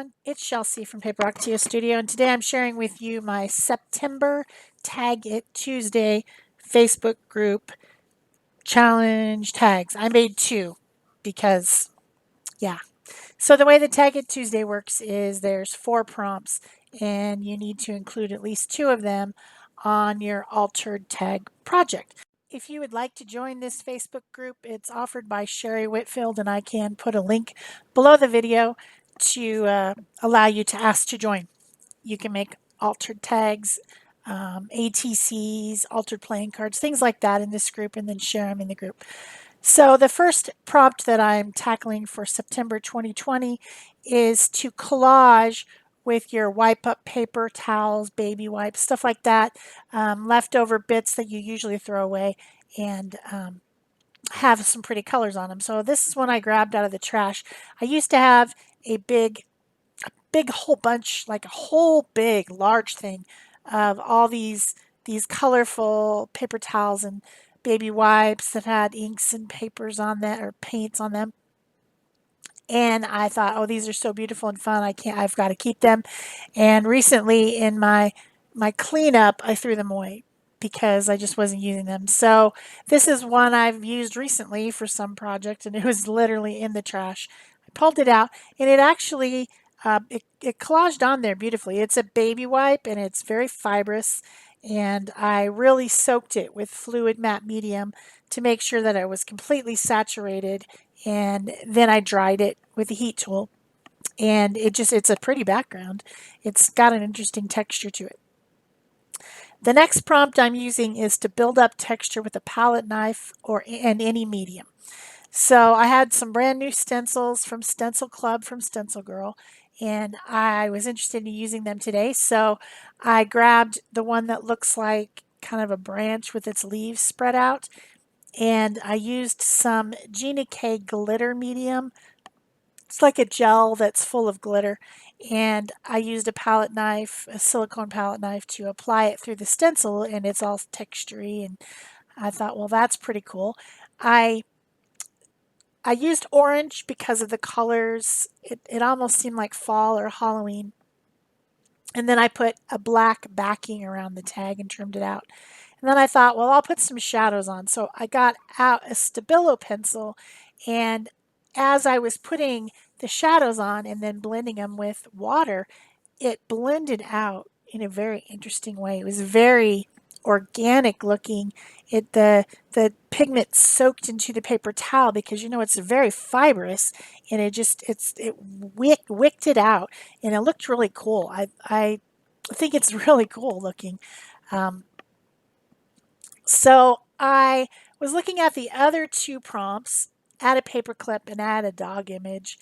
everyone, it's Shel C from PaperOcotilloStudio, and today I'm sharing with you my September Tag It Tuesday Facebook group challenge tags. I made two because, yeah. So the way the Tag It Tuesday works is there's 4 prompts, and you need to include at least 2 of them on your altered tag project. If you would like to join this Facebook group, it's offered by Sherry Whitfield, and I can put a link below the video to allow you to ask to join. You can make altered tags, ATCs, altered playing cards, things like that in this group, and then share them in the group. So the first prompt that I'm tackling for September 2020 is to collage with your wipe up paper, towels, baby wipes, stuff like that, leftover bits that you usually throw away, and have some pretty colors on them. So this is one I grabbed out of the trash. I used to have a big whole bunch, like a whole big large thing of all these colorful paper towels and baby wipes that had inks and papers on them or paints on them. And I thought, oh, these are so beautiful and fun. I've got to keep them. And recently in my cleanup, I threw them away because I just wasn't using them. So this is one I've used recently for some project, and it was literally in the trash. I pulled it out, and it actually it collaged on there beautifully. It's a baby wipe, and it's very fibrous, and I really soaked it with fluid matte medium to make sure that it was completely saturated, and then I dried it with a heat tool, and it's a pretty background. It's got an interesting texture to it. The next prompt I'm using is to build up texture with a palette knife and any medium. So I had some brand new stencils from Stencil Club from Stencil Girl, and I was interested in using them today. So I grabbed the one that looks like kind of a branch with its leaves spread out, and I used some Gina K glitter medium. It's like a gel that's full of glitter, and I used a palette knife, a silicone palette knife, to apply it through the stencil, and it's all textury, and I thought, well, that's pretty cool. I used orange because of the colors. It almost seemed like fall or Halloween. And then I put a black backing around the tag and trimmed it out. And then I thought, well, I'll put some shadows on. So I got out a Stabilo pencil, and as I was putting the shadows on and then blending them with water, it blended out in a very interesting way. It was very organic looking. The pigment soaked into the paper towel because it's very fibrous, and it wicked it out, and it looked really cool. I think it's really cool looking. Um, so I was looking at the other 2 prompts, add a paperclip and add a dog image.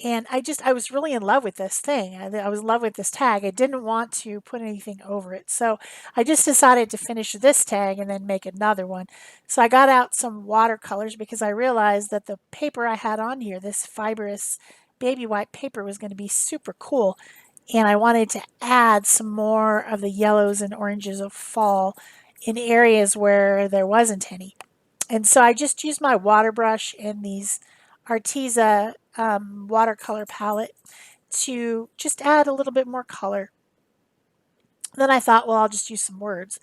And I was really in love with this thing. I was in love with this tag. I didn't want to put anything over it. So I just decided to finish this tag and then make another one. So I got out some watercolors because I realized that the paper I had on here, this fibrous baby white paper, was going to be super cool. And I wanted to add some more of the yellows and oranges of fall in areas where there wasn't any. And so I just used my water brush and these Arteza watercolor palette to just add a little bit more color. Then I thought, well, I'll just use some words.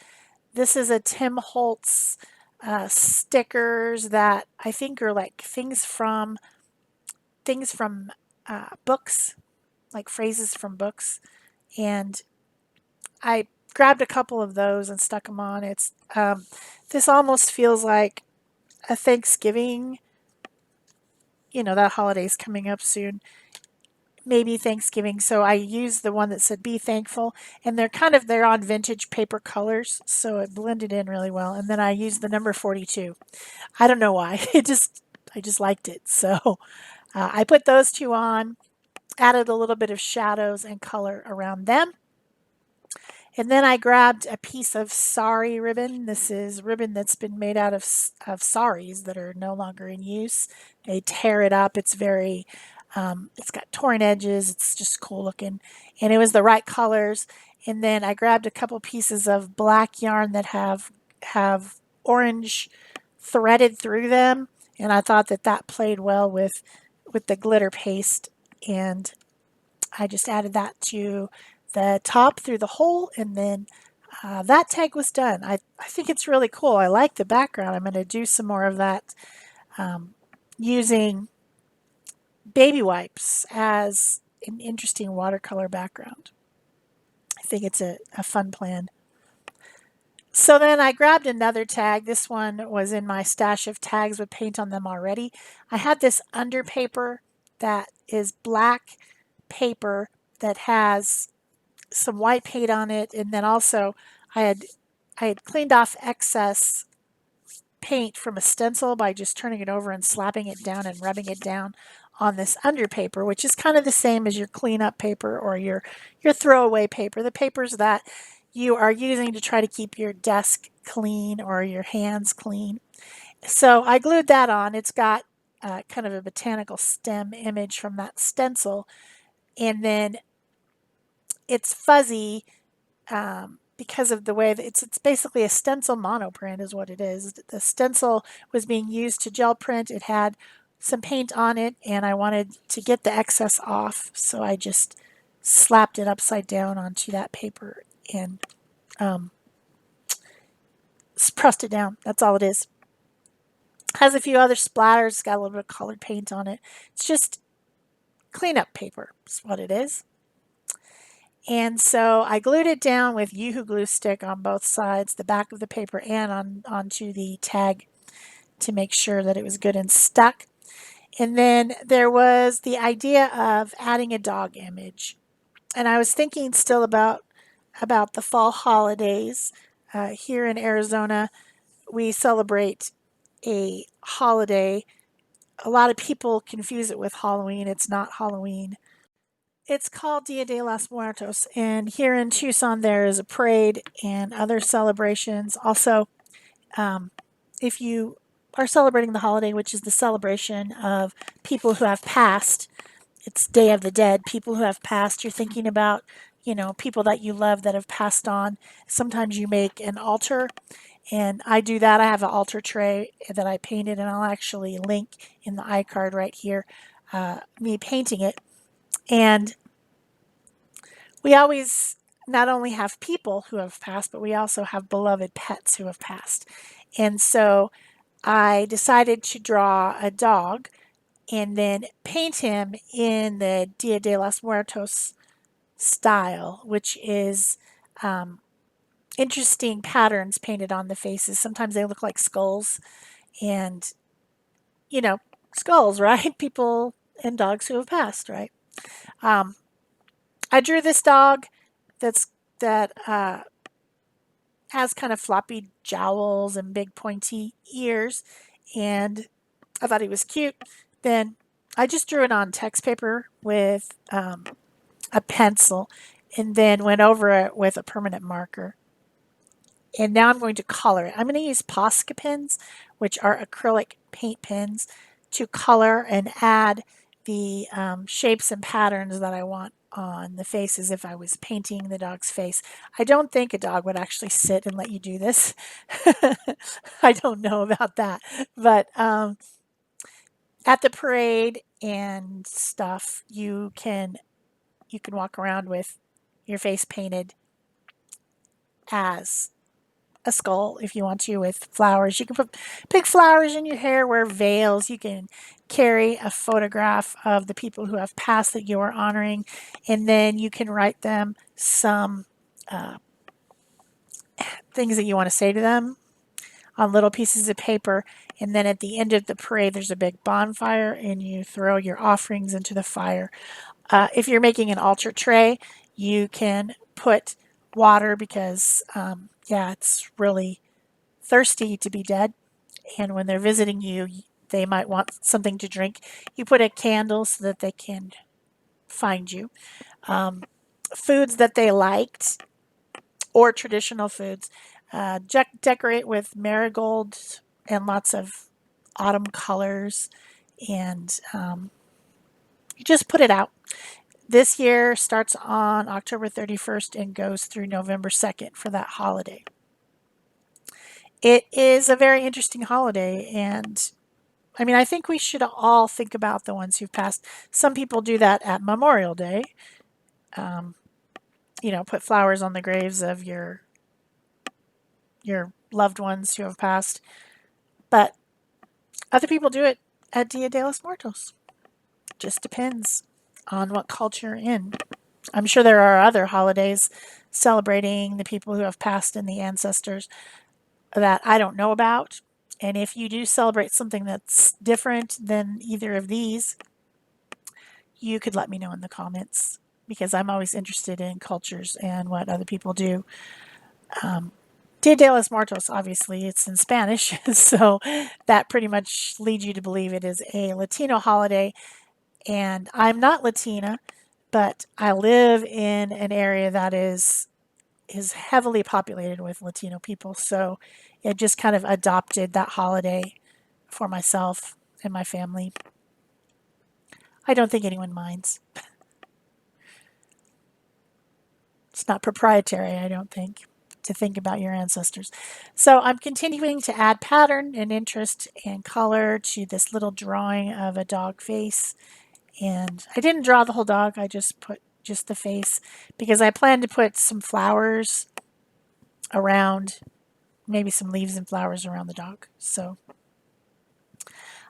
This is a Tim Holtz stickers that I think are like things from books, like phrases from books. And I grabbed a couple of those and stuck them on. This almost feels like a Thanksgiving. That holiday's coming up soon. Maybe Thanksgiving. So I used the one that said "Be Thankful," and they're on vintage paper colors, so it blended in really well. And then I used the number 42. I don't know why. I just liked it. So I put those 2 on, added a little bit of shadows and color around them. And then I grabbed a piece of sari ribbon. This is ribbon that's been made out of saris that are no longer in use. They tear it up. It's it's got torn edges. It's just cool looking. And it was the right colors. And then I grabbed a couple pieces of black yarn that have orange threaded through them. And I thought that played well with the glitter paste. And I just added that to the top through the hole, and then that tag was done. I think it's really cool. I like the background. I'm going to do some more of that using baby wipes as an interesting watercolor background. I think it's a fun plan. So then I grabbed another tag. This one was in my stash of tags with paint on them already. I had this under paper that is black paper that has some white paint on it, and then also I had cleaned off excess paint from a stencil by just turning it over and slapping it down and rubbing it down on this under paper, which is kind of the same as your cleanup paper or your throwaway paper, the papers that you are using to try to keep your desk clean or your hands clean. So I glued that on. It's got kind of a botanical stem image from that stencil, and then it's fuzzy because of the way that it's basically a stencil monoprint is what it is. The stencil was being used to gel print. It had some paint on it, and I wanted to get the excess off, so I just slapped it upside down onto that paper and pressed it down. That's all it is. Has a few other splatters. It's got a little bit of colored paint on it. It's just cleanup paper is what it is. And so I glued it down with Yoo-Hoo glue stick on both sides, the back of the paper and onto the tag to make sure that it was good and stuck. And then there was the idea of adding a dog image. And I was thinking still about the fall holidays. Here in Arizona, we celebrate a holiday. A lot of people confuse it with Halloween. It's not Halloween. It's called Dia de los Muertos, and here in Tucson there is a parade and other celebrations. Also, if you are celebrating the holiday, which is the celebration of people who have passed, it's Day of the Dead, people who have passed. You're thinking about, people that you love that have passed on. Sometimes you make an altar, and I do that. I have an altar tray that I painted, and I'll actually link in the iCard right here me painting it. And we always not only have people who have passed, but we also have beloved pets who have passed. And so I decided to draw a dog and then paint him in the Dia de los Muertos style, which is interesting patterns painted on the faces. Sometimes they look like skulls, and, skulls, right? People and dogs who have passed, right? I drew this dog that has kind of floppy jowls and big pointy ears, and I thought he was cute. Then I just drew it on text paper with a pencil, and then went over it with a permanent marker. And now I'm going to color it. I'm going to use Posca pens, which are acrylic paint pens, to color and add the shapes and patterns that I want on the faces if I was painting the dog's face. I don't think a dog would actually sit and let you do this. I don't know about that. But at the parade and stuff, you can walk around with your face painted as a skull if you want to, with flowers. You can put big flowers in your hair, wear veils. You can carry a photograph of the people who have passed that you are honoring, and then you can write them some things that you want to say to them on little pieces of paper. And then at the end of the parade, there's a big bonfire, and you throw your offerings into the fire. If you're making an altar tray, you can put water because, it's really thirsty to be dead. And when they're visiting you, they might want something to drink. You put a candle so that they can find you. Foods that they liked or traditional foods. Decorate with marigolds and lots of autumn colors, and you just put it out. This year starts on October 31st and goes through November 2nd for that holiday. It is a very interesting holiday, and I think we should all think about the ones who've passed. Some people do that at Memorial Day, put flowers on the graves of your loved ones who have passed. But other people do it at Dia de los Muertos. Just depends on what culture you're in. I'm sure there are other holidays celebrating the people who have passed and the ancestors that I don't know about. And if you do celebrate something that's different than either of these, you could let me know in the comments because I'm always interested in cultures and what other people do. Dia de los Muertos, obviously, it's in Spanish, so that pretty much leads you to believe it is a Latino holiday. And I'm not Latina, but I live in an area that is heavily populated with Latino people, so it just kind of adopted that holiday for myself and my family. I don't think anyone minds. It's not proprietary, I don't think, to think about your ancestors. So I'm continuing to add pattern and interest and color to this little drawing of a dog face. And I didn't draw the whole dog, I just put just the face because I plan to put some flowers around, maybe some leaves and flowers around the dog. So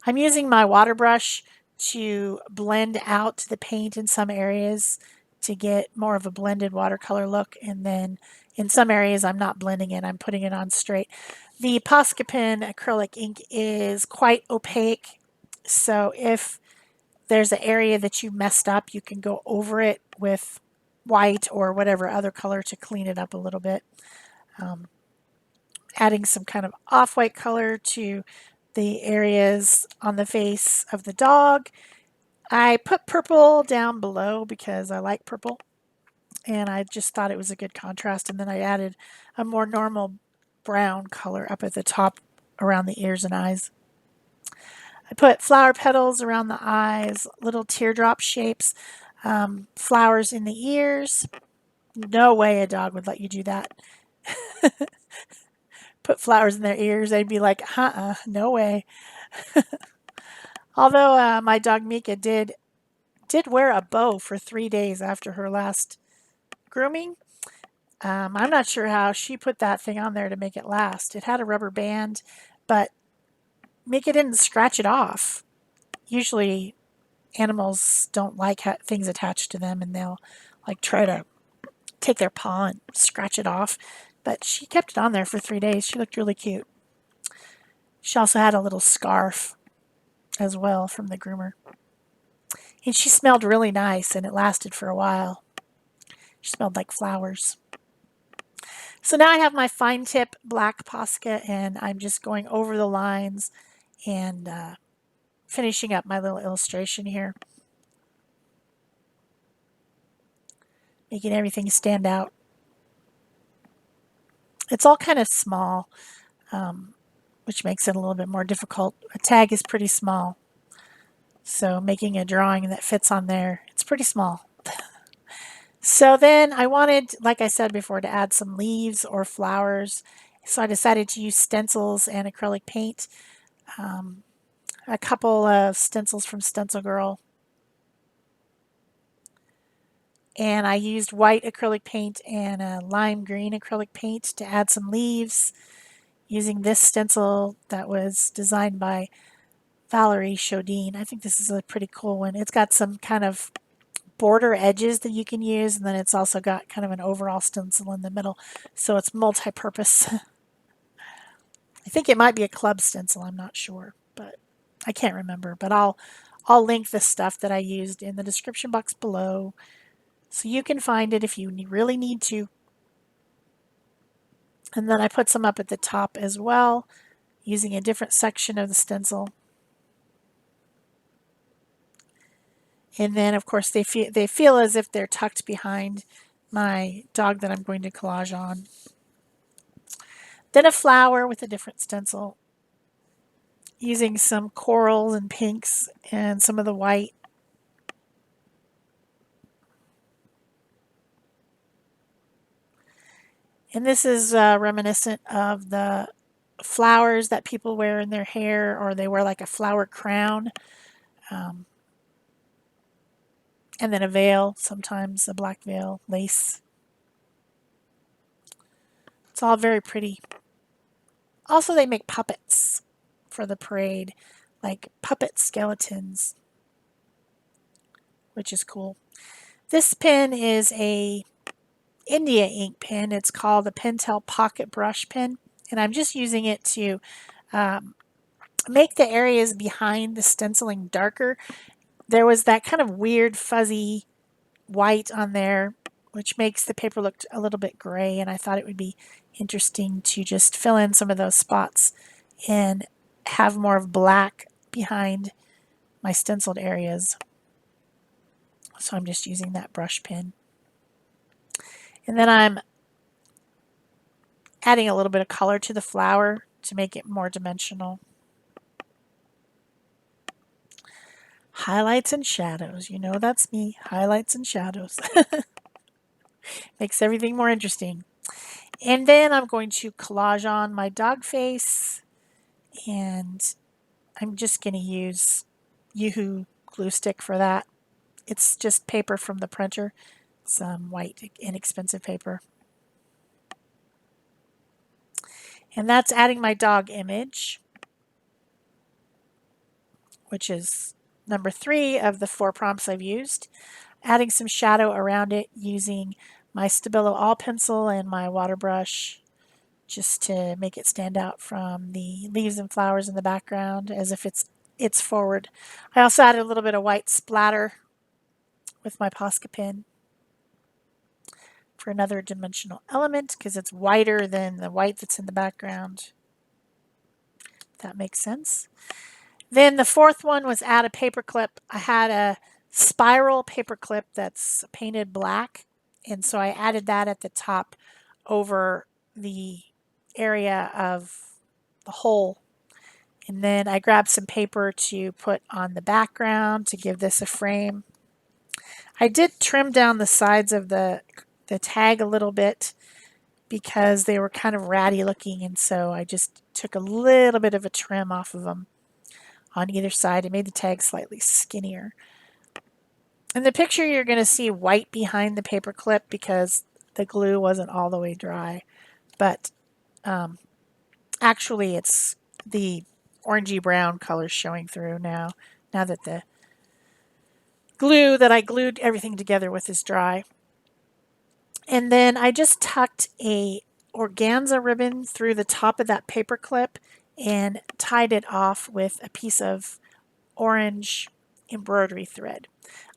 I'm using my water brush to blend out the paint in some areas to get more of a blended watercolor look. And then in some areas I'm not blending it, I'm putting it on straight. The Posca pen acrylic ink is quite opaque. So if there's an area that you messed up, you can go over it with white or whatever other color to clean it up a little bit. Adding some kind of off-white color to the areas on the face of the dog. I put purple down below because I like purple and I just thought it was a good contrast, and then I added a more normal brown color up at the top around the ears and eyes. I put flower petals around the eyes, little teardrop shapes, flowers in the ears. No way a dog would let you do that. Put flowers in their ears, they'd be like, no way. Although my dog Mika did wear a bow for 3 days after her last grooming. I'm not sure how she put that thing on there to make it last. It had a rubber band, but Mika didn't scratch it off. Usually animals don't like things attached to them, and they'll like try to take their paw and scratch it off. But she kept it on there for 3 days. She looked really cute. She also had a little scarf as well from the groomer. And she smelled really nice, and it lasted for a while. She smelled like flowers. So now I have my fine tip black Posca, and I'm just going over the lines and finishing up my little illustration here. Making everything stand out. It's all kind of small, which makes it a little bit more difficult. A tag is pretty small, so making a drawing that fits on there, it's pretty small. So then I wanted, like I said before, to add some leaves or flowers. So I decided to use stencils and acrylic paint. A couple of stencils from Stencil Girl. And I used white acrylic paint and a lime green acrylic paint to add some leaves using this stencil that was designed by Valerie Chaudine. I think this is a pretty cool one. It's got some kind of border edges that you can use, and then it's also got kind of an overall stencil in the middle, so it's multi-purpose. I think it might be a club stencil, I'm not sure, but I can't remember. But I'll link the stuff that I used in the description box below so you can find it if you really need to. And then I put some up at the top as well using a different section of the stencil. And then, of course, they feel as if they're tucked behind my dog that I'm going to collage on. Then a flower with a different stencil, using some corals and pinks and some of the white. And this is reminiscent of the flowers that people wear in their hair, or they wear like a flower crown. And then a veil, sometimes a black veil, lace. It's all very pretty. Also, they make puppets for the parade, like puppet skeletons, which is cool. This pen is a India ink pen. It's called the Pentel Pocket Brush Pen, and I'm just using it to make the areas behind the stenciling darker. There was that kind of weird fuzzy white on there, which makes the paper look a little bit gray, and I thought it would be interesting to just fill in some of those spots and have more of black behind my stenciled areas. So I'm just using that brush pen. And then I'm adding a little bit of color to the flower to make it more dimensional. Highlights and shadows. You know that's me. Highlights and shadows. Makes everything more interesting. And then I'm going to collage on my dog face. And I'm just going to use Yoo-Hoo glue stick for that. It's just paper from the printer. Some white, inexpensive paper. And that's adding my dog image, which is number 3 of the 4 prompts I've used. Adding some shadow around it using my Stabilo All pencil and my water brush just to make it stand out from the leaves and flowers in the background as if it's forward. I also added a little bit of white splatter with my Posca pen for another dimensional element because it's whiter than the white that's in the background. If that makes sense. Then the 4th one was add a paper clip. I had a spiral paper clip that's painted black, and so I added that at the top over the area of the hole. And then I grabbed some paper to put on the background to give this a frame. I did trim down the sides of the tag a little bit because they were kind of ratty looking, and so I just took a little bit of a trim off of them on either side. It made the tag slightly skinnier. In the picture, you're going to see white behind the paper clip because the glue wasn't all the way dry, but actually it's the orangey brown color showing through now that the glue that I glued everything together with is dry. And then I just tucked a organza ribbon through the top of that paper clip and tied it off with a piece of orange embroidery thread.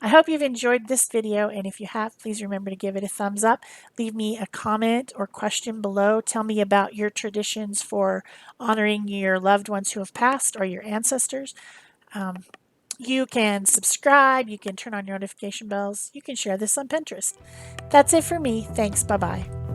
I hope you've enjoyed this video, and if you have, please remember to give it a thumbs up. Leave me a comment or question below. Tell me about your traditions for honoring your loved ones who have passed or your ancestors. You can subscribe, you can turn on your notification bells, you can share this on Pinterest. That's it for me. Thanks. Bye-bye.